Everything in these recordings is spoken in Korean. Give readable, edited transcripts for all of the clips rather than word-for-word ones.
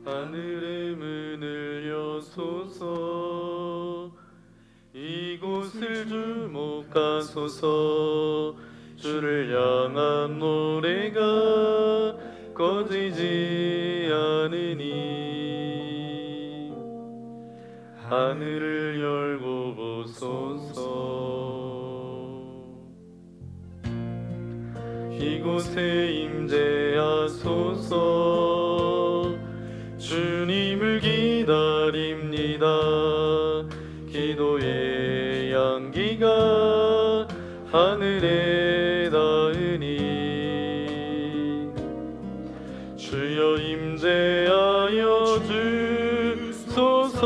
하늘의 문을 여소서. 이곳을 주목하소서. 주를 향한 노래가 꺼지지 않으니 하늘을 열고 보소서. 이곳에 임재하소서. 주님을 기다립니다. 기도의 향기가 하늘에 닿으니 주여 임재하여 주소서.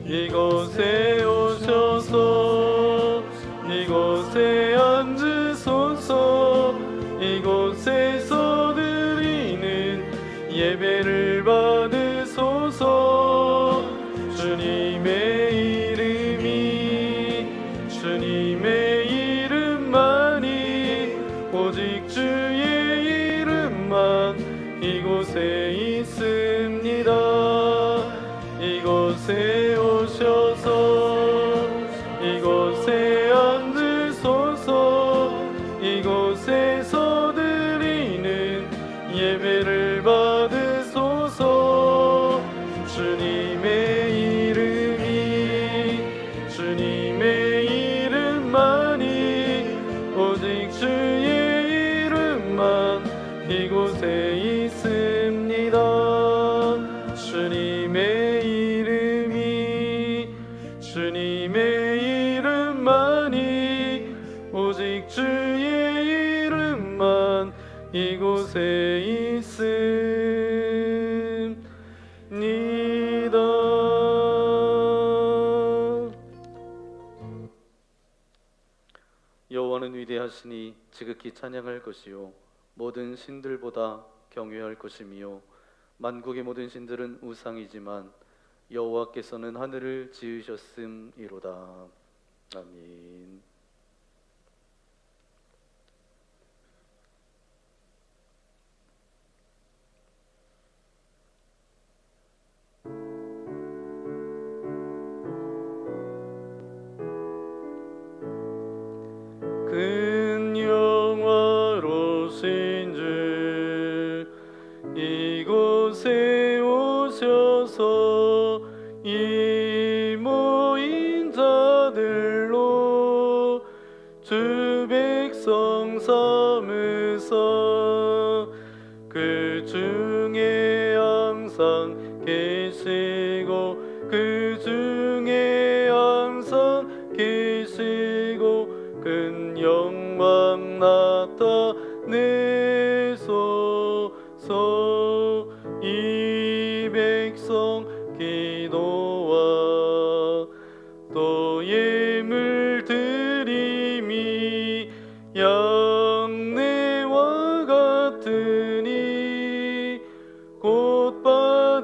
이곳에 오셔서 이곳에 앉으소서. 이곳에서 드리는 예배를 받으소서. 주님의 이름만이 오직 주의 이름만 이곳에 있습니다. 이곳에 오셔서 이곳에 앉으소서. 이곳에서 드리는 예배를 받으소서. 주님의 이름만이 오직 주의 이름만 이곳에 있습니다. 주님의 이름만이 오직 주의 이름만 이곳에 있습니다. 여호와는 위대하시니 지극히 찬양할 것이요 모든 신들보다 경외할 것이며 만국의 모든 신들은 우상이지만 여호와께서는 하늘을 지으셨음이로다. 아멘. 큰 영화로신 주 이곳에 오셔서 이 모인 자들로 주 백성 삼으사 그 중에 항상 계시고 그 중에 항상 계시고 큰 영광 나타내소서. 이 백성 기도와 또 예물 드림이 양내와 같으니 곧 받으옵소서.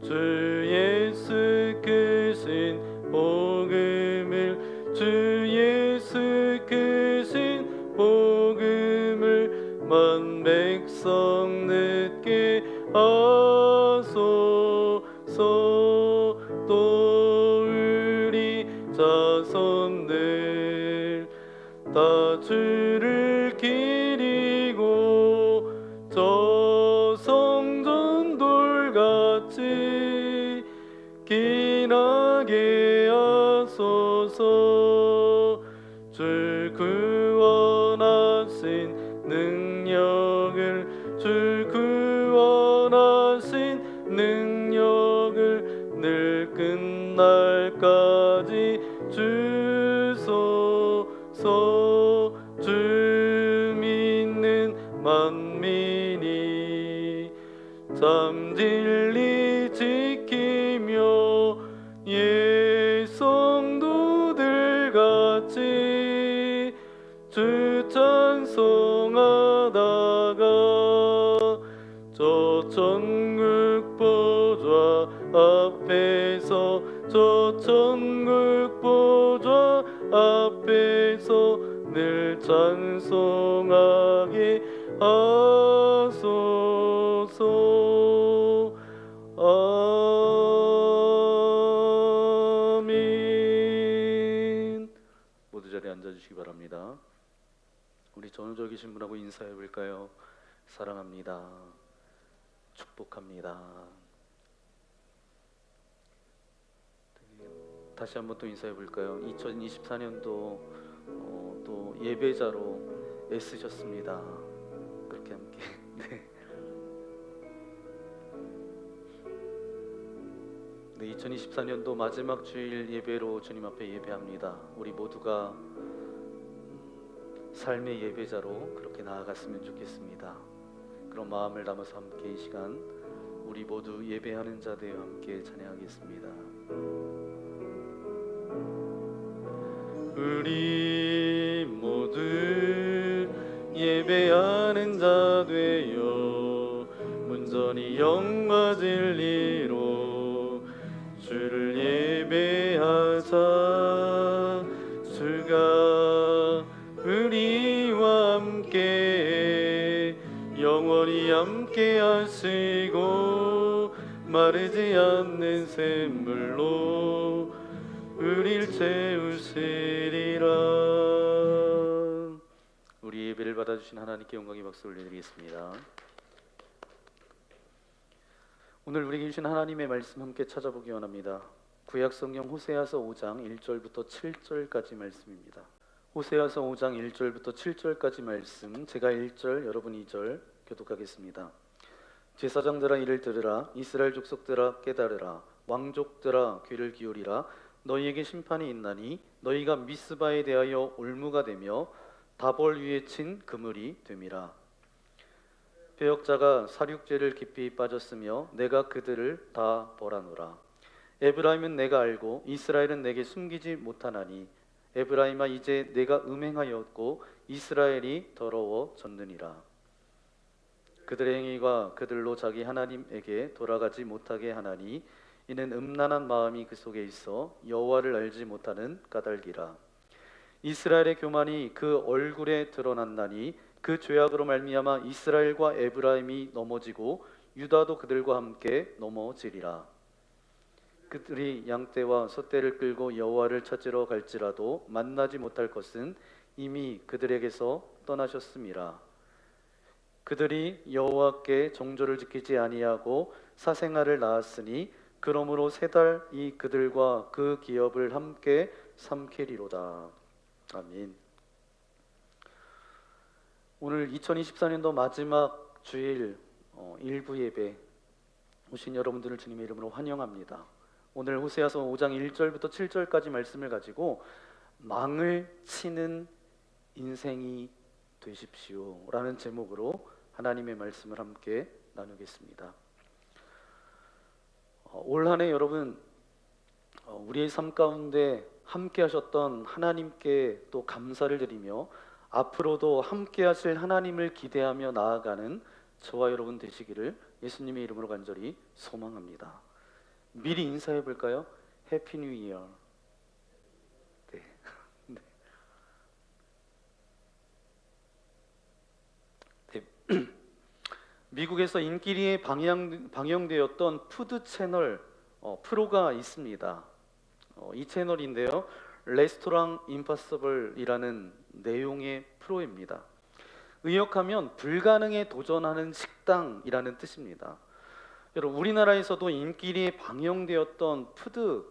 주 예수 크신 복음을 주 예수 크신 복음을 만 백성 듣게 하소서. 또 우리 자손들 다 주를 기리고 저 성전돌같이 기나게 하소서. 주 구원하신 능력을 주 구원하신 능력을 늘 끝날까지 주소서. 주 믿는 만민이 참 진리 지키며 예 성도들 같이 주 찬송하다가 저 천국 보좌 앞에서 저 천국 보좌 앞에서 늘 찬송하게 하소서. 아멘. 모두 자리에 앉아주시기 바랍니다. 우리 전우절 계신 분하고 인사해 볼까요? 사랑합니다. 축복합니다. 다시 한번 또 인사해 볼까요? 2024년도 또 예배자로 애쓰셨습니다. 그렇게 함께. 네. 네, 2024년도 마지막 주일 예배로 주님 앞에 예배합니다. 우리 모두가 삶의 예배자로 그렇게 나아갔으면 좋겠습니다. 그런 마음을 담아서 함께 이 시간 우리 모두 예배하는 자들과 함께 찬양하겠습니다. 우리 모두 예배하는 자 되어 온전히 영과 진리로 주를 예배하자. 주가 우리와 함께 영원히 함께 하시고 마르지 않는 샘물로 우릴 채우시리라. 우리 예배를 받아주신 하나님께 영광의 박수 올려드리겠습니다. 오늘 우리에게 주신 하나님의 말씀 함께 찾아보기 원합니다. 구약성경 호세아서 5장 1절부터 7절까지 말씀입니다. 호세아서 5장 1절부터 7절까지 말씀, 제가 1절, 여러분 2절 교독하겠습니다. 제사장들아 이를 들으라. 이스라엘 족속들아 깨달으라. 왕족들아 귀를 기울이라. 너희에게 심판이 있나니 너희가 미스바에 대하여 올무가 되며 다볼 위에 친 그물이 됨이라. 배역자가 사륙죄를 깊이 빠졌으며 내가 그들을 다 벌하노라. 에브라임은 내가 알고 이스라엘은 내게 숨기지 못하나니 에브라임아 이제 내가 음행하였고 이스라엘이 더러워졌느니라. 그들의 행위가 그들로 자기 하나님에게 돌아가지 못하게 하나니 이는 음란한 마음이 그 속에 있어 여호와를 알지 못하는 까닭이라. 이스라엘의 교만이 그 얼굴에 드러났나니 그 죄악으로 말미암아 이스라엘과 에브라임이 넘어지고 유다도 그들과 함께 넘어지리라. 그들이 양떼와 소떼를 끌고 여호와를 찾으러 갈지라도 만나지 못할 것은 이미 그들에게서 떠나셨음이라. 그들이 여호와께 정조를 지키지 아니하고 사생아를 낳았으니 그러므로 세 달이 그들과 그 기업을 함께 삼키리로다. 아멘. 오늘 2024년도 마지막 주일 일부 예배 오신 여러분들을 주님의 이름으로 환영합니다. 오늘 호세아서 5장 1절부터 7절까지 말씀을 가지고 망을 치는 인생이 되십시오 라는 제목으로 하나님의 말씀을 함께 나누겠습니다. 올 한 해 여러분 우리의 삶 가운데 함께 하셨던 하나님께 또 감사를 드리며 앞으로도 함께 하실 하나님을 기대하며 나아가는 저와 여러분 되시기를 예수님의 이름으로 간절히 소망합니다. 미리 인사해 볼까요? 해피 뉴 이어. 네. 네. 미국에서 인기리에 방영되었던 푸드 채널 프로가 있습니다. 이 채널인데요, 레스토랑 임파서블이라는 내용의 프로입니다. 의역하면 불가능에 도전하는 식당이라는 뜻입니다. 여러분 우리나라에서도 인기리에 방영되었던 푸드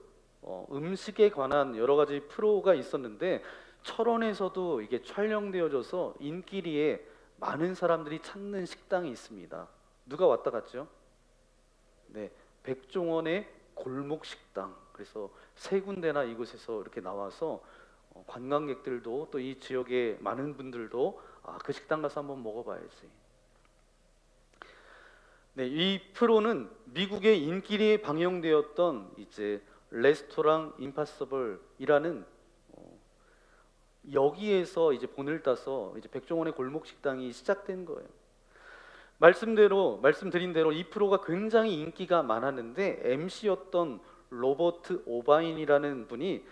음식에 관한 여러 가지 프로가 있었는데 철원에서도 이게 촬영되어져서 인기리에 많은 사람들이 찾는 식당이 있습니다. 누가 왔다 갔죠? 네, 백종원의 골목 식당. 그래서 세 군데나 이곳에서 이렇게 나와서 관광객들도 또 이 지역의 많은 분들도 그 식당 가서 한번 먹어봐야지. 네, 이 프로는 미국의 인기리에 방영되었던 이제 레스토랑 임파서블이라는 여기에서 이제 본을 따서 이제 백종원의 골목 식당이 시작된 거예요. 말씀드린 대로 이 프로가 굉장히 인기가 많았는데 MC였던 로버트 오바인이라는 분이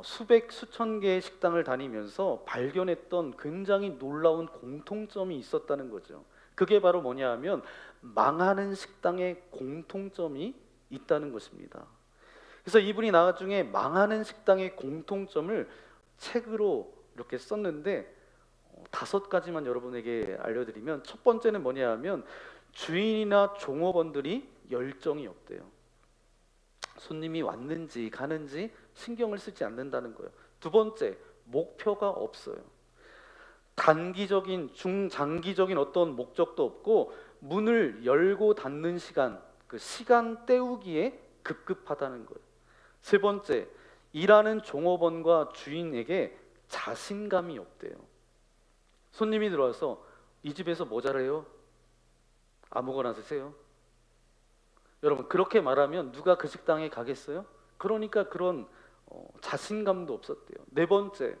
수백 수천 개의 식당을 다니면서 발견했던 굉장히 놀라운 공통점이 있었다는 거죠. 그게 바로 뭐냐 하면 망하는 식당의 공통점이 있다는 것입니다. 그래서 이분이 나중에 망하는 식당의 공통점을 책으로 이렇게 썼는데 5가지만 여러분에게 알려드리면, 첫 번째는 뭐냐 하면 주인이나 종업원들이 열정이 없대요. 손님이 왔는지 가는지 신경을 쓰지 않는다는 거예요. 두 번째, 목표가 없어요. 단기적인, 중장기적인 어떤 목적도 없고 문을 열고 닫는 시간, 그 시간 때우기에 급급하다는 거예요. 세 번째, 일하는 종업원과 주인에게 자신감이 없대요. 손님이 들어와서 이 집에서 뭐 잘해요? 아무거나 드세요. 여러분, 그렇게 말하면 누가 그 식당에 가겠어요? 그러니까 그런 자신감도 없었대요. 네 번째,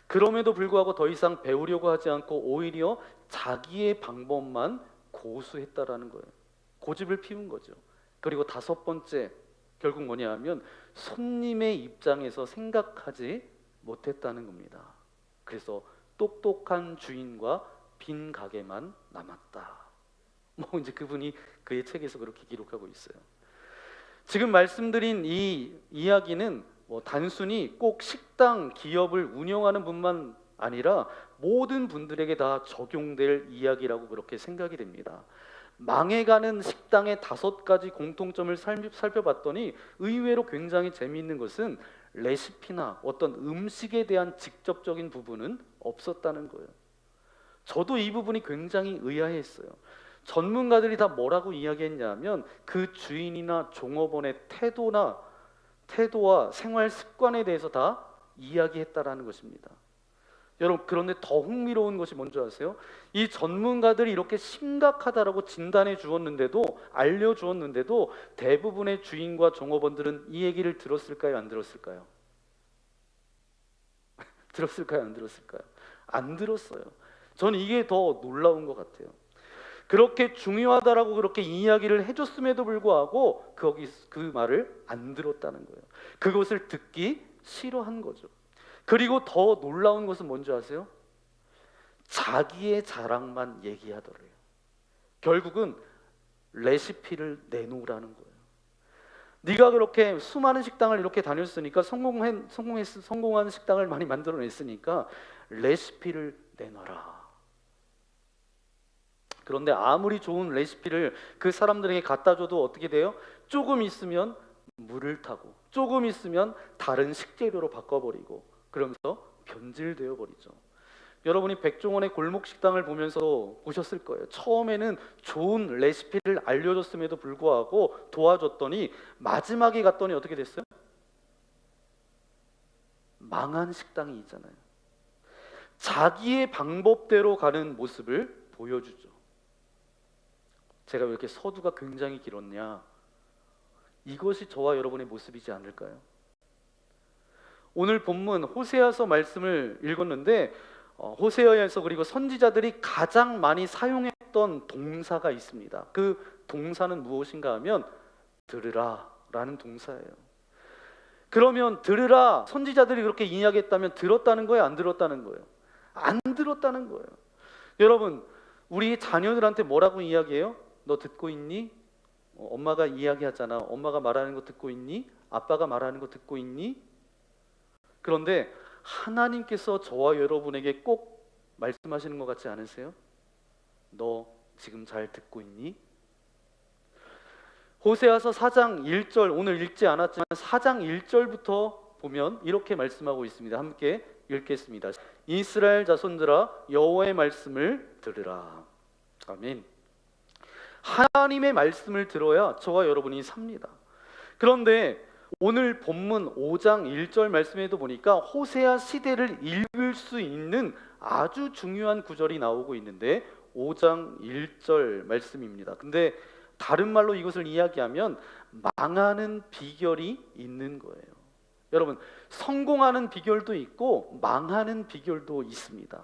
그럼에도 불구하고 더 이상 배우려고 하지 않고 오히려 자기의 방법만 고수했다라는 거예요. 고집을 피운 거죠. 그리고 5번째, 결국 뭐냐 하면 손님의 입장에서 생각하지 못했다는 겁니다. 그래서 똑똑한 주인과 빈 가게만 남았다. 뭐 이제 그분이 그의 책에서 그렇게 기록하고 있어요. 지금 말씀드린 이 이야기는 단순히 꼭 식당 기업을 운영하는 분만 아니라 모든 분들에게 다 적용될 이야기라고 그렇게 생각이 됩니다. 망해가는 식당의 5가지 공통점을 살펴봤더니 의외로 굉장히 재미있는 것은 레시피나 어떤 음식에 대한 직접적인 부분은 없었다는 거예요. 저도 이 부분이 굉장히 의아했어요. 전문가들이 다 뭐라고 이야기했냐면 그 주인이나 종업원의 태도와 생활 습관에 대해서 다 이야기했다라는 것입니다. 여러분, 그런데 더 흥미로운 것이 뭔지 아세요? 이 전문가들이 이렇게 심각하다라고 진단해 주었는데도, 알려주었는데도 대부분의 주인과 종업원들은 이 얘기를 들었을까요? 안 들었을까요? 들었을까요? 안 들었을까요? 안 들었어요. 저는 이게 더 놀라운 것 같아요. 그렇게 중요하다라고 그렇게 이야기를 해줬음에도 불구하고 그 말을 안 들었다는 거예요. 그것을 듣기 싫어한 거죠. 그리고 더 놀라운 것은 뭔지 아세요? 자기의 자랑만 얘기하더래요. 결국은 레시피를 내놓으라는 거예요. 네가 그렇게 수많은 식당을 이렇게 다녔으니까 성공한 식당을 많이 만들어냈으니까 레시피를 내놔라. 그런데 아무리 좋은 레시피를 그 사람들에게 갖다 줘도 어떻게 돼요? 조금 있으면 물을 타고, 조금 있으면 다른 식재료로 바꿔버리고, 그러면서 변질되어 버리죠. 여러분이 백종원의 골목 식당을 보면서 보셨을 거예요. 처음에는 좋은 레시피를 알려줬음에도 불구하고 도와줬더니 마지막에 갔더니 어떻게 됐어요? 망한 식당이 있잖아요. 자기의 방법대로 가는 모습을 보여주죠. 제가 왜 이렇게 서두가 굉장히 길었냐? 이것이 저와 여러분의 모습이지 않을까요? 오늘 본문 호세아서 말씀을 읽었는데 호세아에서 그리고 선지자들이 가장 많이 사용했던 동사가 있습니다. 그 동사는 무엇인가 하면 들으라 라는 동사예요. 그러면 들으라, 선지자들이 그렇게 이야기했다면 들었다는 거예요? 안 들었다는 거예요? 안 들었다는 거예요. 여러분, 우리 자녀들한테 뭐라고 이야기해요? 너 듣고 있니? 엄마가 이야기하잖아. 엄마가 말하는 거 듣고 있니? 아빠가 말하는 거 듣고 있니? 그런데 하나님께서 저와 여러분에게 꼭 말씀하시는 것 같지 않으세요? 너 지금 잘 듣고 있니? 호세아서 4장 1절, 오늘 읽지 않았지만 4장 1절부터 보면 이렇게 말씀하고 있습니다. 함께 읽겠습니다. 이스라엘 자손들아, 여호와의 말씀을 들으라. 아멘. 하나님의 말씀을 들어야 저와 여러분이 삽니다. 그런데 오늘 본문 5장 1절 말씀에도 보니까 호세아 시대를 읽을 수 있는 아주 중요한 구절이 나오고 있는데 5장 1절 말씀입니다. 근데 다른 말로 이것을 이야기하면 망하는 비결이 있는 거예요. 여러분, 성공하는 비결도 있고 망하는 비결도 있습니다.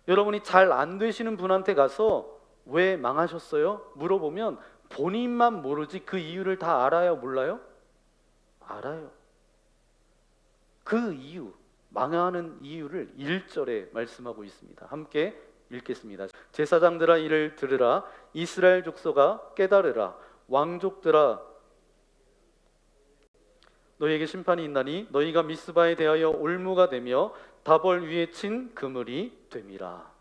여러분이 잘 안 되시는 분한테 가서 왜 망하셨어요? 물어보면 본인만 모르지 그 이유를 다 알아요? 몰라요? 알아요. 그 이유, 망하는 이유를 1절에 말씀하고 있습니다. 함께 읽겠습니다. 제사장들아 이를 들으라. 이스라엘 족속아 깨달으라. 왕족들아 너희에게 심판이 있나니 너희가 미스바에 대하여 올무가 되며 다벌 위에 친 그물이 됨이라.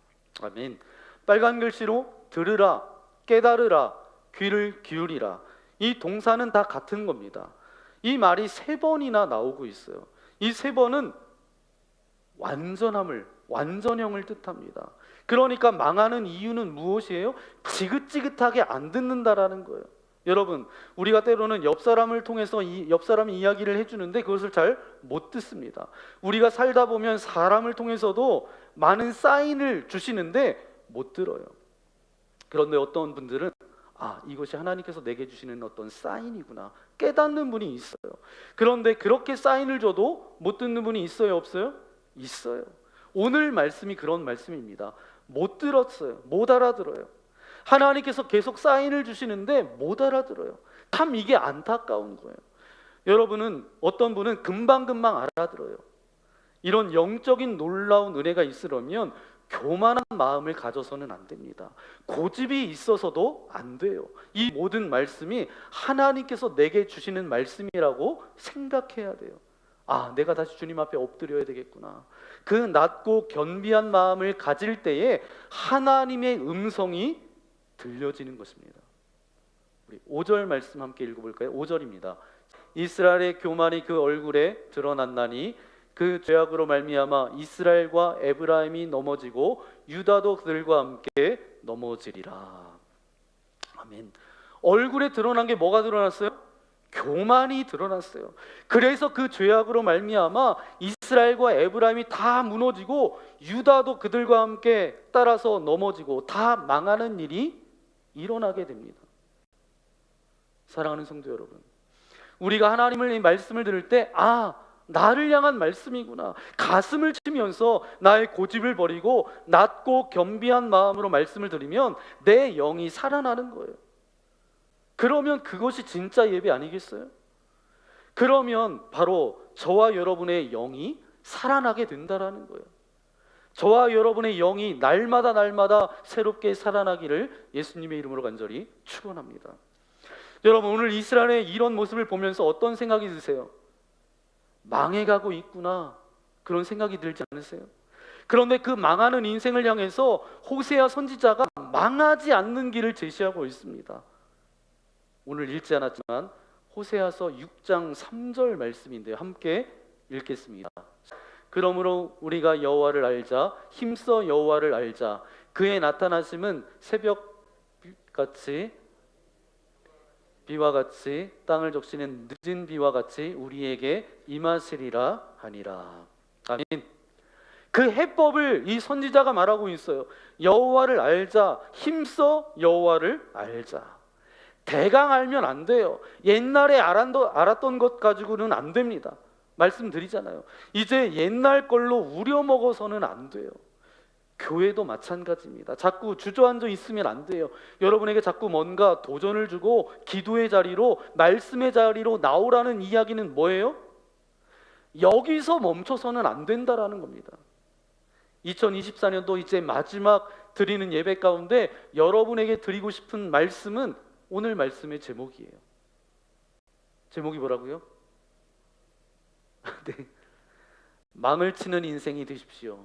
아멘. 빨간 글씨로 들으라, 깨달으라, 귀를 기울이라. 이 동사는 다 같은 겁니다. 이 말이 3번이나 나오고 있어요. 이 3번은 완전함을, 완전형을 뜻합니다. 그러니까 망하는 이유는 무엇이에요? 지긋지긋하게 안 듣는다라는 거예요. 여러분, 우리가 때로는 옆 사람을 통해서 옆 사람이 이야기를 해주는데 그것을 잘 못 듣습니다. 우리가 살다 보면 사람을 통해서도 많은 사인을 주시는데 못 들어요. 그런데 어떤 분들은 이것이 하나님께서 내게 주시는 어떤 사인이구나 깨닫는 분이 있어요. 그런데 그렇게 사인을 줘도 못 듣는 분이 있어요, 없어요? 있어요. 오늘 말씀이 그런 말씀입니다. 못 들었어요. 못 알아들어요. 하나님께서 계속 사인을 주시는데 못 알아들어요. 참 이게 안타까운 거예요. 여러분은 어떤 분은 금방금방 알아들어요. 이런 영적인 놀라운 은혜가 있으려면 교만한 마음을 가져서는 안 됩니다. 고집이 있어서도 안 돼요. 이 모든 말씀이 하나님께서 내게 주시는 말씀이라고 생각해야 돼요. 내가 다시 주님 앞에 엎드려야 되겠구나. 그 낮고 겸비한 마음을 가질 때에 하나님의 음성이 들려지는 것입니다. 우리 5절 말씀 함께 읽어볼까요? 5절입니다. 이스라엘의 교만이 그 얼굴에 드러났나니 그 죄악으로 말미암아 이스라엘과 에브라임이 넘어지고 유다도 그들과 함께 넘어지리라. 아멘. 얼굴에 드러난 게 뭐가 드러났어요? 교만이 드러났어요. 그래서 그 죄악으로 말미암아 이스라엘과 에브라임이 다 무너지고 유다도 그들과 함께 따라서 넘어지고 다 망하는 일이 일어나게 됩니다. 사랑하는 성도 여러분, 우리가 하나님의 말씀을 들을 때 나를 향한 말씀이구나 가슴을 치면서 나의 고집을 버리고 낮고 겸비한 마음으로 말씀을 들으면 내 영이 살아나는 거예요. 그러면 그것이 진짜 예배 아니겠어요? 그러면 바로 저와 여러분의 영이 살아나게 된다라는 거예요. 저와 여러분의 영이 날마다 새롭게 살아나기를 예수님의 이름으로 간절히 축원합니다. 여러분, 오늘 이스라엘의 이런 모습을 보면서 어떤 생각이 드세요? 망해가고 있구나, 그런 생각이 들지 않으세요? 그런데 그 망하는 인생을 향해서 호세아 선지자가 망하지 않는 길을 제시하고 있습니다. 오늘 읽지 않았지만 호세아서 6장 3절 말씀인데요, 함께 읽겠습니다. 그러므로 우리가 여호와를 알자, 힘써 여호와를 알자. 그의 나타나심은 새벽같이 비와 같이 땅을 적시는 늦은 비와 같이 우리에게 임하시리라 하니라. 아멘. 그 해법을 이 선지자가 말하고 있어요. 여호와를 알자, 힘써 여호와를 알자. 대강 알면 안 돼요. 옛날에 알았던 것 가지고는 안 됩니다. 말씀드리잖아요. 이제 옛날 걸로 우려먹어서는 안 돼요. 교회도 마찬가지입니다. 자꾸 주저앉아 있으면 안 돼요. 여러분에게 자꾸 뭔가 도전을 주고 기도의 자리로, 말씀의 자리로 나오라는 이야기는 뭐예요? 여기서 멈춰서는 안 된다라는 겁니다. 2024년도 이제 마지막 드리는 예배 가운데 여러분에게 드리고 싶은 말씀은 오늘 말씀의 제목이에요. 제목이 뭐라고요? 네. 망을 치는 인생이 되십시오.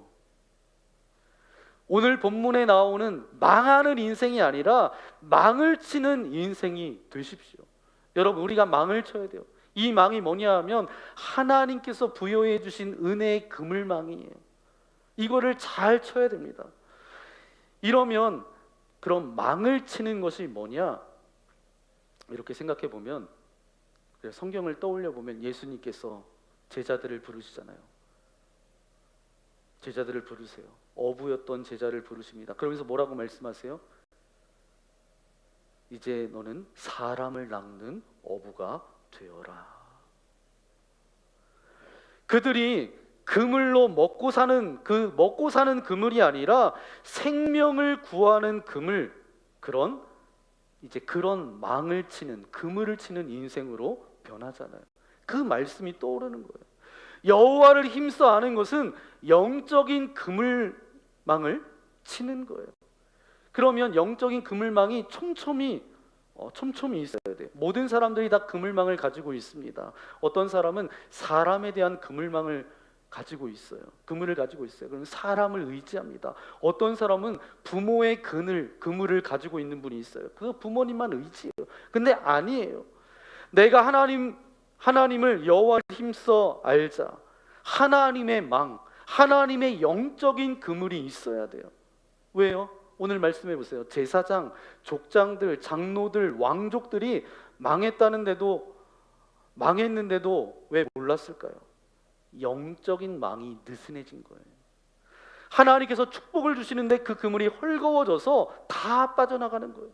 오늘 본문에 나오는 망하는 인생이 아니라 망을 치는 인생이 되십시오. 여러분, 우리가 망을 쳐야 돼요. 이 망이 뭐냐 하면 하나님께서 부여해 주신 은혜의 그물망이에요. 이거를 잘 쳐야 됩니다. 이러면 그럼 망을 치는 것이 뭐냐? 이렇게 생각해 보면, 성경을 떠올려 보면 예수님께서 제자들을 부르시잖아요. 제자들을 부르세요. 어부였던 제자를 부르십니다. 그러면서 뭐라고 말씀하세요? 이제 너는 사람을 낚는 어부가 되어라. 그들이 그물로 먹고 사는 그물이 아니라 생명을 구하는 그물, 그런 망을 치는, 그물을 치는 인생으로 변하잖아요. 그 말씀이 떠오르는 거예요. 여호와를 힘써 아는 것은 영적인 그물망을 치는 거예요. 그러면 영적인 그물망이 촘촘히 있어야 돼요. 모든 사람들이 다 그물망을 가지고 있습니다. 어떤 사람은 사람에 대한 그물망을 가지고 있어요. 그물을 가지고 있어요. 그럼 사람을 의지합니다. 어떤 사람은 부모의 그물을 가지고 있는 분이 있어요. 그 부모님만 의지해요. 근데 아니에요. 내가 하나님을 여호와를 힘써 알자. 하나님의 하나님의 영적인 그물이 있어야 돼요. 왜요? 오늘 말씀해 보세요. 제사장, 족장들, 장로들, 왕족들이 망했는데도 왜 몰랐을까요? 영적인 망이 느슨해진 거예요. 하나님께서 축복을 주시는데 그 그물이 헐거워져서 다 빠져나가는 거예요.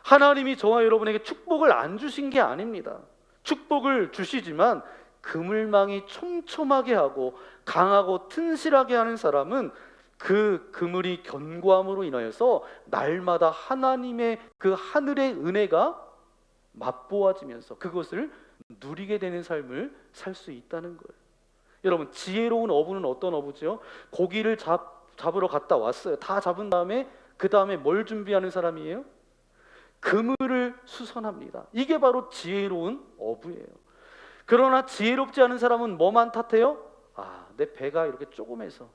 하나님이 저와 여러분에게 축복을 안 주신 게 아닙니다. 축복을 주시지만 그물망이 촘촘하게 하고 강하고 튼실하게 하는 사람은 그 그물이 견고함으로 인하여서 날마다 하나님의 그 하늘의 은혜가 맛보아지면서 그것을 누리게 되는 삶을 살 수 있다는 거예요. 여러분, 지혜로운 어부는 어떤 어부죠? 고기를 잡으러 갔다 왔어요. 다 잡은 다음에 그 다음에 뭘 준비하는 사람이에요? 그물을 수선합니다. 이게 바로 지혜로운 어부예요. 그러나 지혜롭지 않은 사람은 뭐만 탓해요? 내 배가 이렇게 조그매서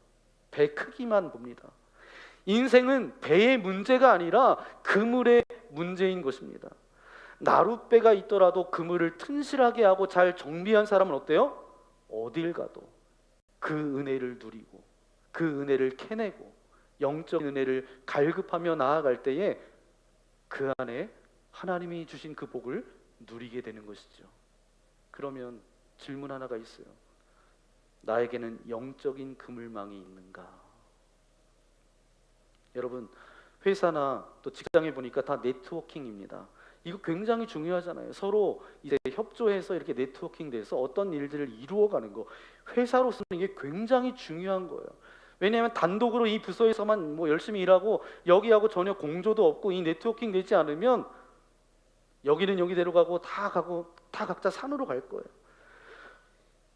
배 크기만 봅니다. 인생은 배의 문제가 아니라 그물의 문제인 것입니다. 나룻배가 있더라도 그물을 튼실하게 하고 잘 정비한 사람은 어때요? 어딜 가도 그 은혜를 누리고 그 은혜를 캐내고 영적 은혜를 갈급하며 나아갈 때에 그 안에 하나님이 주신 그 복을 누리게 되는 것이죠. 그러면 질문 하나가 있어요. 나에게는 영적인 그물망이 있는가? 여러분, 회사나 또 직장에 보니까 다 네트워킹입니다. 이거 굉장히 중요하잖아요. 서로 이제 협조해서 이렇게 네트워킹 돼서 어떤 일들을 이루어가는 거, 회사로서는 이게 굉장히 중요한 거예요. 왜냐하면 단독으로 이 부서에서만 열심히 일하고 여기하고 전혀 공조도 없고 이 네트워킹 되지 않으면 여기는 여기대로 가고 다 각자 산으로 갈 거예요.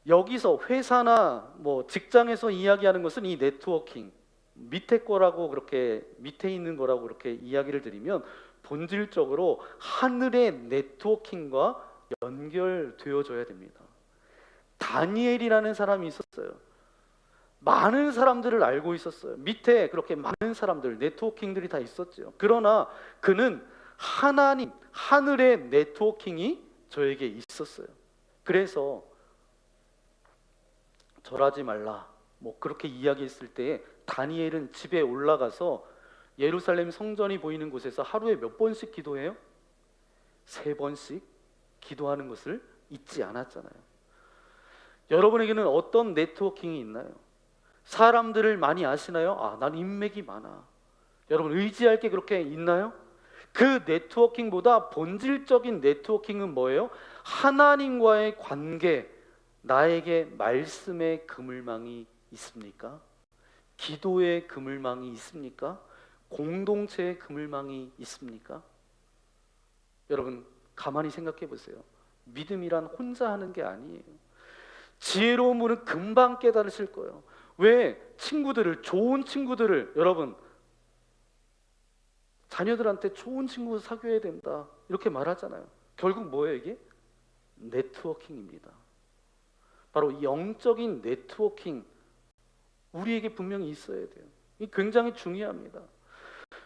여기서 회사나 직장에서 이야기하는 것은 이 네트워킹, 밑에 거라고 그렇게 밑에 있는 거라고 그렇게 이야기를 드리면 본질적으로 하늘의 네트워킹과 연결되어져야 됩니다. 다니엘이라는 사람이 있었어요. 많은 사람들을 알고 있었어요. 밑에 그렇게 많은 사람들, 네트워킹들이 다 있었죠. 그러나 그는 하늘의 네트워킹이 저에게 있었어요. 그래서 절하지 말라 그렇게 이야기했을 때 다니엘은 집에 올라가서 예루살렘 성전이 보이는 곳에서 하루에 몇 번씩 기도해요? 3번씩 기도하는 것을 잊지 않았잖아요. 여러분에게는 어떤 네트워킹이 있나요? 사람들을 많이 아시나요? 난 인맥이 많아. 여러분, 의지할 게 그렇게 있나요? 그 네트워킹보다 본질적인 네트워킹은 뭐예요? 하나님과의 관계. 나에게 말씀의 그물망이 있습니까? 기도의 그물망이 있습니까? 공동체의 그물망이 있습니까? 여러분, 가만히 생각해 보세요. 믿음이란 혼자 하는 게 아니에요. 지혜로운 분은 금방 깨달으실 거예요. 왜 좋은 친구들을 여러분, 자녀들한테 좋은 친구 사귀어야 된다 이렇게 말하잖아요. 결국 뭐예요 이게? 네트워킹입니다. 바로 영적인 네트워킹, 우리에게 분명히 있어야 돼요. 이게 굉장히 중요합니다.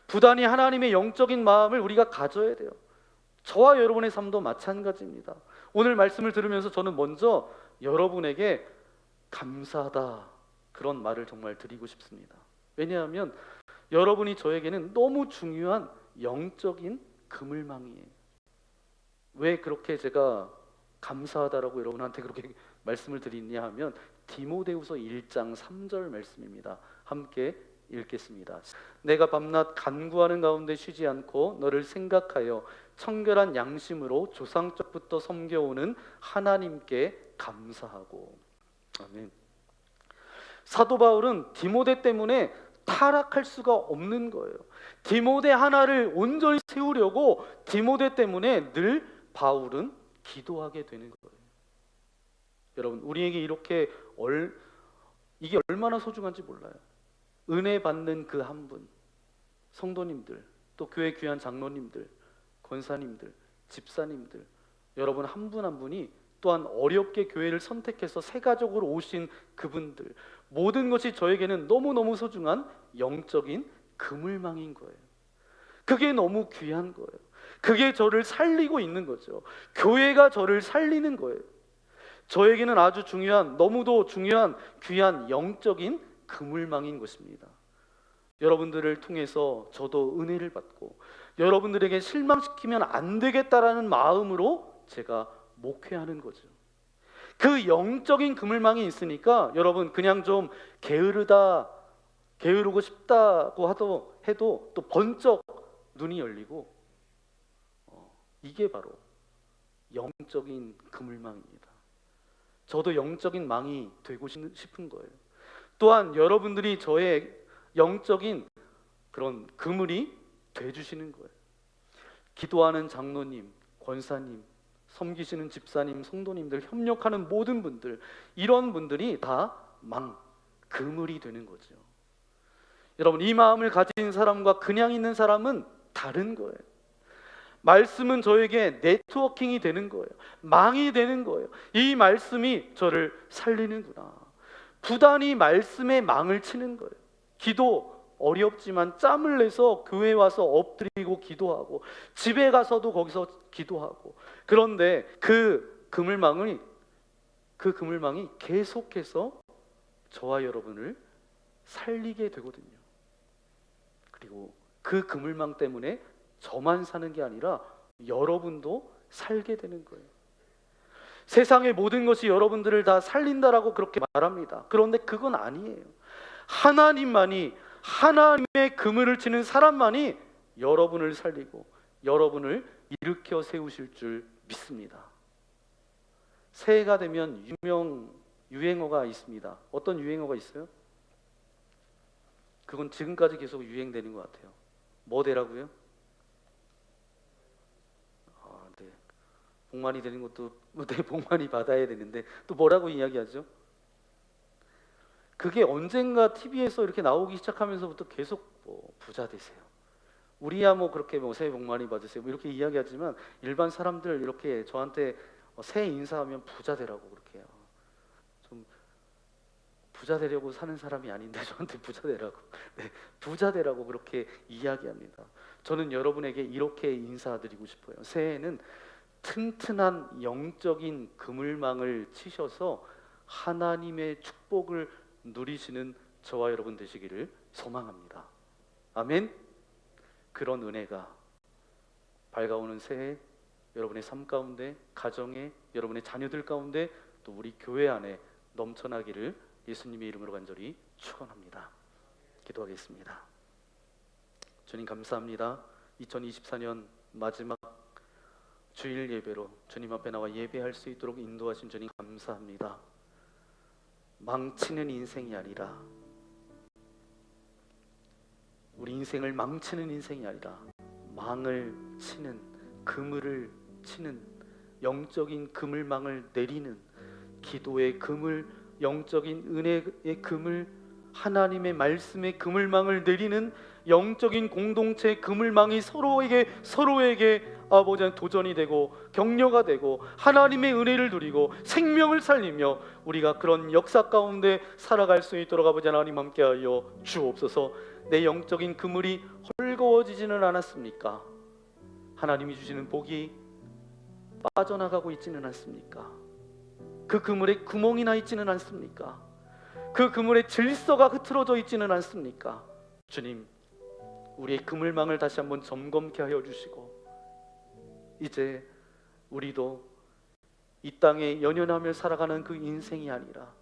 부단히 하나님의 영적인 마음을 우리가 가져야 돼요. 저와 여러분의 삶도 마찬가지입니다. 오늘 말씀을 들으면서 저는 먼저 여러분에게 감사하다 그런 말을 정말 드리고 싶습니다. 왜냐하면 여러분이 저에게는 너무 중요한 영적인 그물망이에요. 왜 그렇게 제가 감사하다라고 여러분한테 그렇게 말씀을 드리냐 하면 디모데후서 1장 3절 말씀입니다. 함께 읽겠습니다. 내가 밤낮 간구하는 가운데 쉬지 않고 너를 생각하여 청결한 양심으로 조상적부터 섬겨오는 하나님께 감사하고. 아멘. 사도 바울은 디모데 때문에 타락할 수가 없는 거예요. 디모데 하나를 온전히 세우려고 디모데 때문에 늘 바울은 기도하게 되는 거예요. 여러분, 우리에게 이게 얼마나 소중한지 몰라요. 은혜 받는 그 한 분, 성도님들, 또 교회 귀한 장로님들, 권사님들, 집사님들, 여러분 한 분 한 분이 또한 어렵게 교회를 선택해서 새 가족으로 오신 그분들, 모든 것이 저에게는 너무너무 소중한 영적인 그물망인 거예요. 그게 너무 귀한 거예요. 그게 저를 살리고 있는 거죠. 교회가 저를 살리는 거예요. 저에게는 아주 중요한, 너무도 중요한 귀한 영적인 그물망인 것입니다. 여러분들을 통해서 저도 은혜를 받고 여러분들에게 실망시키면 안 되겠다라는 마음으로 제가 목회하는 거죠. 그 영적인 그물망이 있으니까 여러분, 그냥 좀 게으르고 싶다고 해도 또 번쩍 눈이 열리고, 이게 바로 영적인 그물망입니다. 저도 영적인 망이 되고 싶은 거예요. 또한 여러분들이 저의 영적인 그런 그물이 돼주시는 거예요. 기도하는 장로님, 권사님, 섬기시는 집사님, 성도님들, 협력하는 모든 분들, 이런 분들이 다 그물이 되는 거죠. 여러분, 이 마음을 가진 사람과 그냥 있는 사람은 다른 거예요. 말씀은 저에게 네트워킹이 되는 거예요. 망이 되는 거예요. 이 말씀이 저를 살리는구나. 부단히 말씀에 망을 치는 거예요. 기도 어렵지만 짬을 내서 교회 와서 엎드리고 기도하고, 집에 가서도 거기서 기도하고, 그런데 그 그물망이 계속해서 저와 여러분을 살리게 되거든요. 그리고 그 그물망 때문에 저만 사는 게 아니라 여러분도 살게 되는 거예요. 세상의 모든 것이 여러분들을 다 살린다라고 그렇게 말합니다. 그런데 그건 아니에요. 하나님의 그물을 치는 사람만이 여러분을 살리고 여러분을 일으켜 세우실 줄 믿습니다. 새해가 되면 유행어가 있습니다. 어떤 유행어가 있어요? 그건 지금까지 계속 유행되는 것 같아요. 뭐 되라고요? 네. 복 많이 되는 것도 복 많이 받아야 되는데 또 뭐라고 이야기하죠? 그게 언젠가 TV에서 이렇게 나오기 시작하면서부터 계속 부자 되세요. 우리야 그렇게 새해 복 많이 받으세요 이렇게 이야기하지만, 일반 사람들 이렇게 저한테 새해 인사하면 부자 되라고 그렇게 해요. 좀 부자 되려고 사는 사람이 아닌데 저한테 부자 되라고, 네, 부자 되라고 그렇게 이야기합니다. 저는 여러분에게 이렇게 인사드리고 싶어요. 새해에는 튼튼한 영적인 그물망을 치셔서 하나님의 축복을 누리시는 저와 여러분 되시기를 소망합니다. 아멘. 그런 은혜가 밝아오는 새해 여러분의 삶 가운데, 가정에, 여러분의 자녀들 가운데, 또 우리 교회 안에 넘쳐나기를 예수님의 이름으로 간절히 축원합니다. 기도하겠습니다. 주님 감사합니다. 2024년 마지막 주일 예배로 주님 앞에 나와 예배할 수 있도록 인도하신 주님 감사합니다. 망치는 인생이 아니라, 우리 인생을 망치는 인생이 아니라 망을 치는, 그물을 치는, 영적인 그물망을 내리는 기도의 그물, 영적인 은혜의 그물, 하나님의 말씀의 그물망을 내리는 영적인 공동체 그물망이 서로에게 아버지 도전이 되고 격려가 되고 하나님의 은혜를 누리고 생명을 살리며 우리가 그런 역사 가운데 살아갈 수 있도록 아버지 하나님 함께하여 주옵소서. 내 영적인 그물이 헐거워지지는 않았습니까? 하나님이 주시는 복이 빠져나가고 있지는 않습니까? 그 그물에 구멍이 나 있지는 않습니까? 그 그물에 질서가 흐트러져 있지는 않습니까? 주님, 우리의 그물망을 다시 한번 점검케 하여 주시고, 이제 우리도 이 땅에 연연하며 살아가는 그 인생이 아니라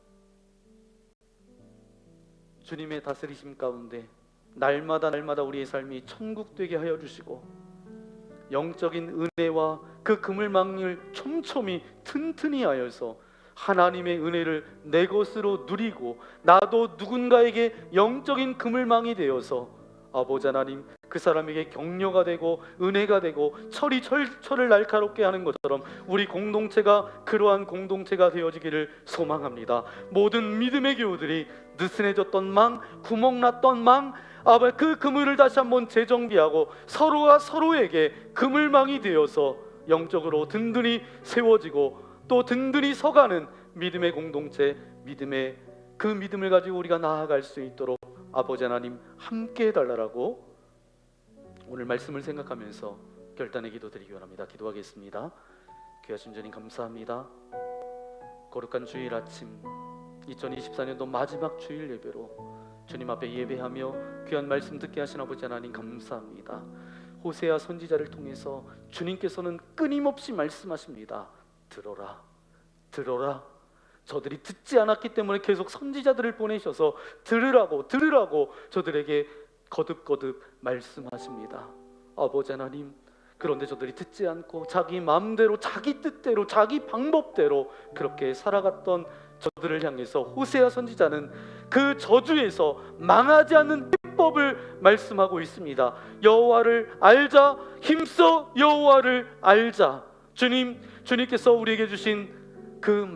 주님의 다스리심 가운데 날마다 우리의 삶이 천국 되게 하여 주시고, 영적인 은혜와 그 그물망을 촘촘히 튼튼히 하여서 하나님의 은혜를 내 것으로 누리고, 나도 누군가에게 영적인 그물망이 되어서 아버지 하나님 그 사람에게 격려가 되고 은혜가 되고 철을 날카롭게 하는 것처럼 우리 공동체가 그러한 공동체가 되어지기를 소망합니다. 모든 믿음의 교우들이 느슨해졌던 망, 구멍났던 망, 그 그물을 다시 한번 재정비하고 서로가 서로에게 그물망이 되어서 영적으로 든든히 세워지고 또 든든히 서가는 믿음의 공동체, 그 믿음을 가지고 우리가 나아갈 수 있도록 아버지 하나님 함께 해달라고 오늘 말씀을 생각하면서 결단의 기도드리기 원합니다. 기도하겠습니다. 귀하신 주님 감사합니다. 거룩한 주일 아침 2024년도 마지막 주일 예배로 주님 앞에 예배하며 귀한 말씀 듣게 하신 아버지 하나님 감사합니다. 호세아 선지자를 통해서 주님께서는 끊임없이 말씀하십니다. 들어라, 들어라. 저들이 듣지 않았기 때문에 계속 선지자들을 보내셔서 들으라고 저들에게 거듭거듭 말씀하십니다. 아버지 하나님, 그런데 저들이 듣지 않고 자기 마음대로, 자기 뜻대로, 자기 방법대로 그렇게 살아갔던 저들을 향해서 호세아 선지자는 그 저주에서 망하지 않는 해법을 말씀하고 있습니다. 여호와를 알자, 힘써 여호와를 알자. 주님께서 우리에게 주신 그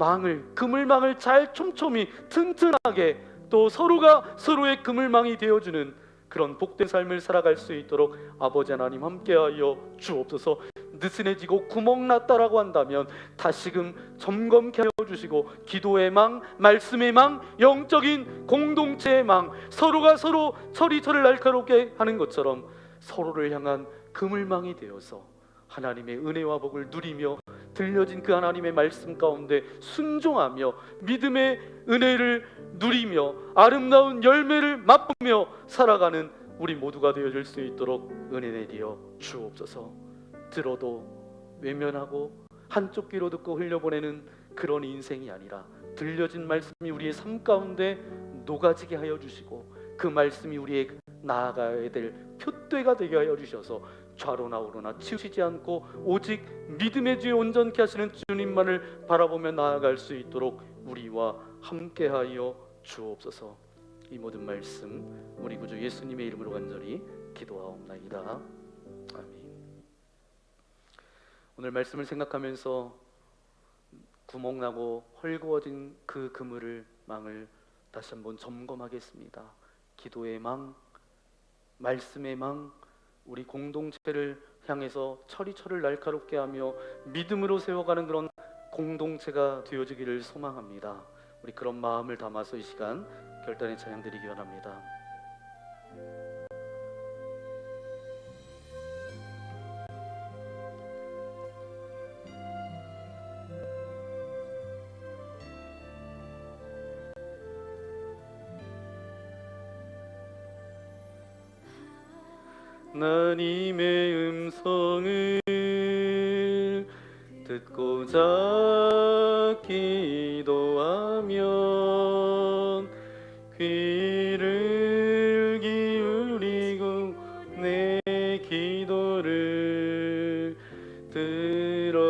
그물망을 잘 촘촘히 튼튼하게 또 서로가 서로의 그물망이 되어주는 그런 복된 삶을 살아갈 수 있도록 아버지 하나님 함께하여 주옵소서. 느슨해지고 구멍났다라고 한다면 다시금 점검케 하여 주시고 기도의 망, 말씀의 망, 영적인 공동체의 망, 서로가 서로 철을 날카롭게 하는 것처럼 서로를 향한 그물망이 되어서 하나님의 은혜와 복을 누리며 들려진 그 하나님의 말씀 가운데 순종하며 믿음의 은혜를 누리며 아름다운 열매를 맛보며 살아가는 우리 모두가 되어질 수 있도록 은혜 내리어 주옵소서. 들어도 외면하고 한쪽 귀로 듣고 흘려보내는 그런 인생이 아니라 들려진 말씀이 우리의 삶 가운데 녹아지게 하여 주시고 그 말씀이 우리의 나아가야 될 표대가 되게 하여 주셔서 좌로나 우로나 치우치지 않고 오직 믿음의 주에 온전케 하시는 주님만을 바라보며 나아갈 수 있도록 우리와 함께하여 주옵소서. 이 모든 말씀 우리 구주 예수님의 이름으로 간절히 기도하옵나이다. 아멘. 오늘 말씀을 생각하면서 구멍나고 헐거워진 그 망을 다시 한번 점검하겠습니다. 기도의 망, 말씀의 망, 우리 공동체를 향해서 철을 날카롭게 하며 믿음으로 세워가는 그런 공동체가 되어지기를 소망합니다. 우리 그런 마음을 담아서 이 시간 결단의 찬양 드리기 원합니다. 하나님의 음성을 듣고자 기도하면 귀를 기울이고 내 기도를 들어주신다네.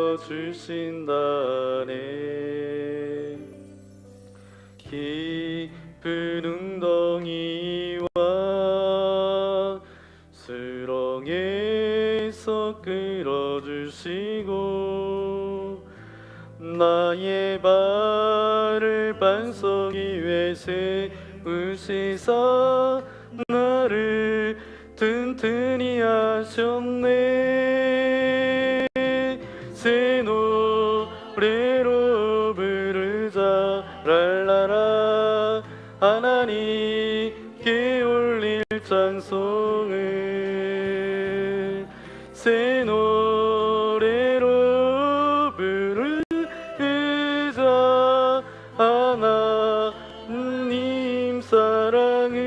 깊은 웅덩이와 수렁에서 끌어주시고 나의 발을 반석 위에 세우시사 나를 튼튼히 하셨네. 새 노래로 부르자 랄라라 하나님께 올릴 찬송을 새 노래로 부르자 하나님 사랑을.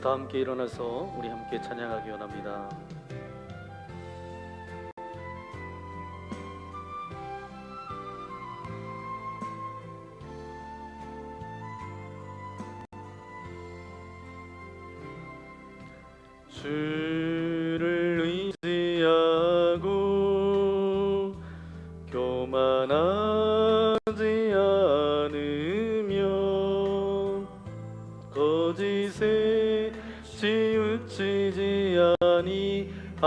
다 함께 일어나서 우리 함께 찬양하기 원합니다. 주를 의지하고 교만하지 않으며 거짓에 치우치지 아니하면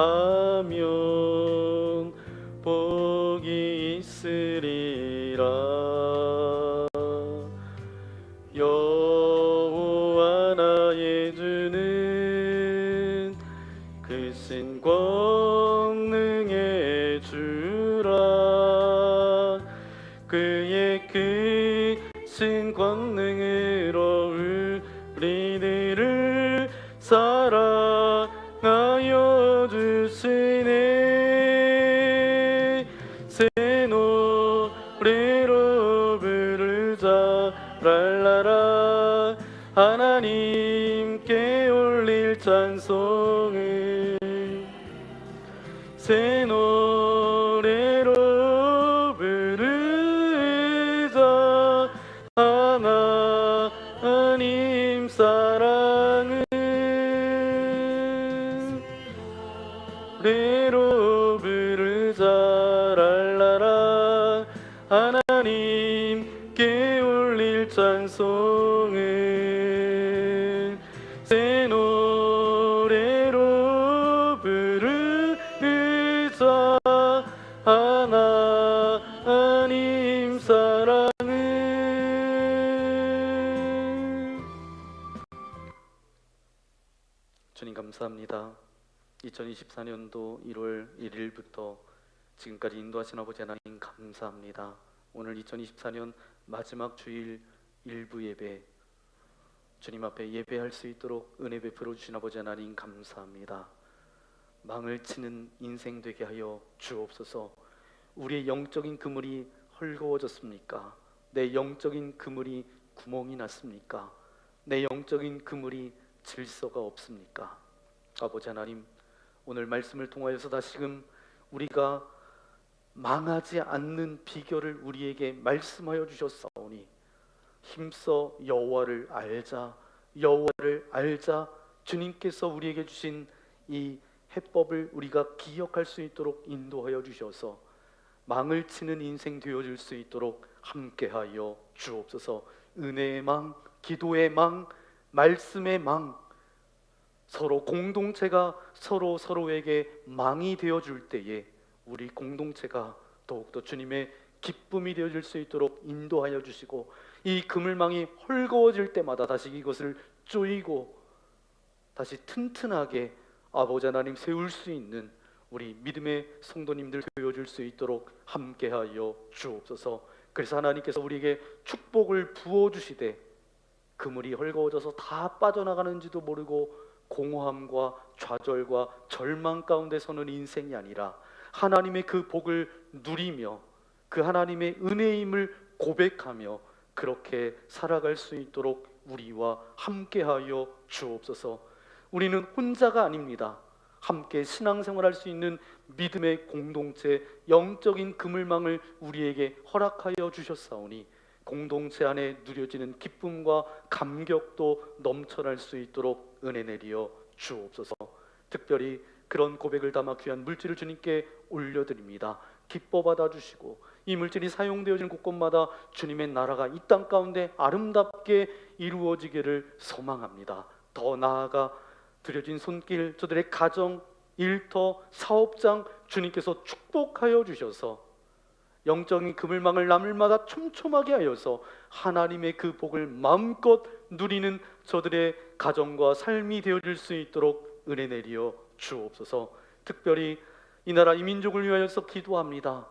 복이 있으리라. 여호와 나의 주는 크신 권능의 주라. 그의 크신 권능으로 우리들을 사랑하여 주시네. 새 노래로 부르자 랄라라. 하나님께 올릴 찬송을 새 노래로 부르자. 하나님 사랑을 노래로 부르자 랄라라. 하나님께 올릴 찬송을 새 노래로 부르자. 하나님 사랑을. 주님 감사합니다. 2024년도 1월 1일부터 지금까지 인도하신 아버지 하나님 감사합니다. 오늘 2024년 마지막 주일 일부 예배 주님 앞에 예배할 수 있도록 은혜 베풀어 주신 아버지 하나님 감사합니다. 망을 치는 인생 되게 하여 주옵소서. 우리의 영적인 그물이 헐거워졌습니까? 내 영적인 그물이 구멍이 났습니까? 내 영적인 그물이 질서가 없습니까? 아버지 하나님, 오늘 말씀을 통하여서 다시금 우리가 망하지 않는 비결을 우리에게 말씀하여 주셨사오니 힘써 여호와를 알자, 여호와를 알자. 주님께서 우리에게 주신 이 해법을 우리가 기억할 수 있도록 인도하여 주셔서 망을 치는 인생 되어줄 수 있도록 함께하여 주옵소서. 은혜의 망, 기도의 망, 말씀의 망, 서로 공동체가 서로에게 망이 되어줄 때에 우리 공동체가 더욱더 주님의 기쁨이 되어줄 수 있도록 인도하여 주시고, 이 그물망이 헐거워질 때마다 다시 이것을 조이고 다시 튼튼하게 아버지 하나님 세울 수 있는 우리 믿음의 성도님들 되어줄 수 있도록 함께하여 주옵소서. 그래서 하나님께서 우리에게 축복을 부어주시되 그물이 헐거워져서 다 빠져나가는지도 모르고 공허함과 좌절과 절망 가운데 서는 인생이 아니라 하나님의 그 복을 누리며 그 하나님의 은혜임을 고백하며 그렇게 살아갈 수 있도록 우리와 함께하여 주옵소서. 우리는 혼자가 아닙니다. 함께 신앙생활할 수 있는 믿음의 공동체, 영적인 그물망을 우리에게 허락하여 주셨사오니 공동체 안에 누려지는 기쁨과 감격도 넘쳐날 수 있도록 은혜 내리어 주옵소서. 특별히 그런 고백을 담아 귀한 물질을 주님께 올려드립니다. 기뻐 받아주시고 이 물질이 사용되어지는 곳곳마다 주님의 나라가 이 땅 가운데 아름답게 이루어지기를 소망합니다. 더 나아가 드려진 손길, 저들의 가정, 일터, 사업장 주님께서 축복하여 주셔서 영적인 그물망을 나물마다 촘촘하게 하여서 하나님의 그 복을 마음껏 누리는 저들의 가정과 삶이 되어질 수 있도록 은혜 내리어 주옵소서. 특별히 이 나라 이 민족을 위하여서 기도합니다.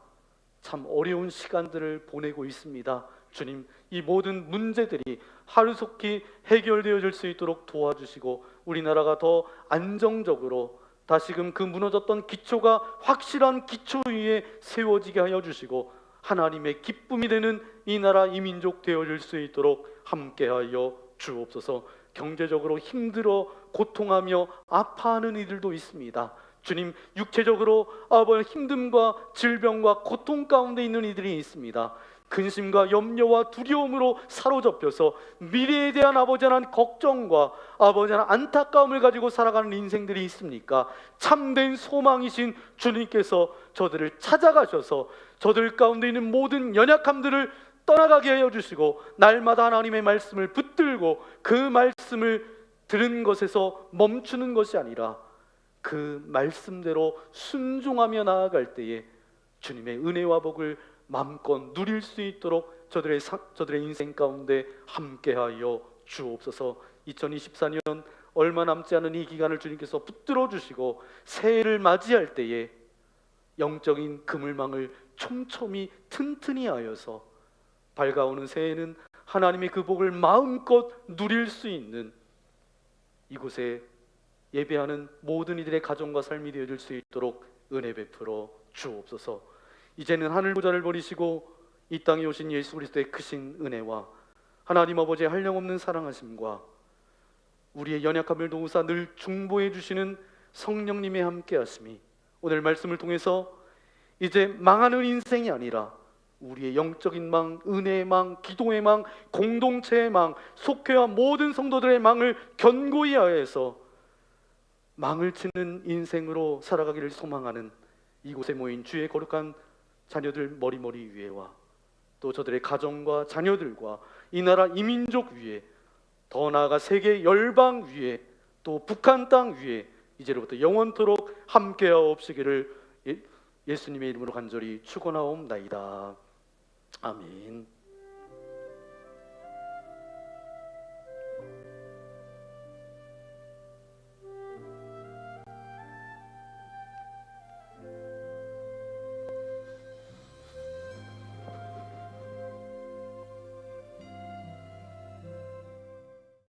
참 어려운 시간들을 보내고 있습니다. 주님, 이 모든 문제들이 하루속히 해결되어질 수 있도록 도와주시고 우리나라가 더 안정적으로 다시금 그 무너졌던 기초가 확실한 기초 위에 세워지게 하여 주시고 하나님의 기쁨이 되는 이 나라 이 민족 되어질 수 있도록 함께하여 주옵소서. 경제적으로 힘들어 고통하며 아파하는 이들도 있습니다. 주님, 육체적으로 힘듦과 질병과 고통 가운데 있는 이들이 있습니다. 근심과 염려와 두려움으로 사로잡혀서 미래에 대한 아버지에 대한 걱정과 아버지에 대한 안타까움을 가지고 살아가는 인생들이 있습니까? 참된 소망이신 주님께서 저들을 찾아가셔서 저들 가운데 있는 모든 연약함들을 떠나가게 하여 주시고, 날마다 하나님의 말씀을 붙들고 그 말씀을 들은 것에서 멈추는 것이 아니라 그 말씀대로 순종하며 나아갈 때에 주님의 은혜와 복을 마음껏 누릴 수 있도록 저들의 인생 가운데 함께하여 주옵소서. 2024년 얼마 남지 않은 이 기간을 주님께서 붙들어 주시고 새해를 맞이할 때에 영적인 그물망을 촘촘히 튼튼히 하여서 밝아오는 새해는 하나님의 그 복을 마음껏 누릴 수 있는 이곳에 예배하는 모든 이들의 가정과 삶이 되어질 수 있도록 은혜 베풀어 주옵소서. 이제는 하늘 보좌를 버리시고 이 땅에 오신 예수 그리스도의 크신 은혜와 하나님 아버지의 한량없는 사랑하심과 우리의 연약함을 도우사 늘 중보해 주시는 성령님의 함께하심이 오늘 말씀을 통해서 이제 망하는 인생이 아니라 우리의 영적인 망, 은혜의 망, 기도의 망, 공동체의 망, 속회와 모든 성도들의 망을 견고히 하여서 망을 치는 인생으로 살아가기를 소망하는 이곳에 모인 주의 거룩한 자녀들 머리머리 위에와 또 저들의 가정과 자녀들과 이 나라 이민족 위에, 더 나아가 세계 열방 위에, 또 북한 땅 위에 이제로부터 영원토록 함께하옵시기를 예수님의 이름으로 간절히 축원하옵나이다. 아멘.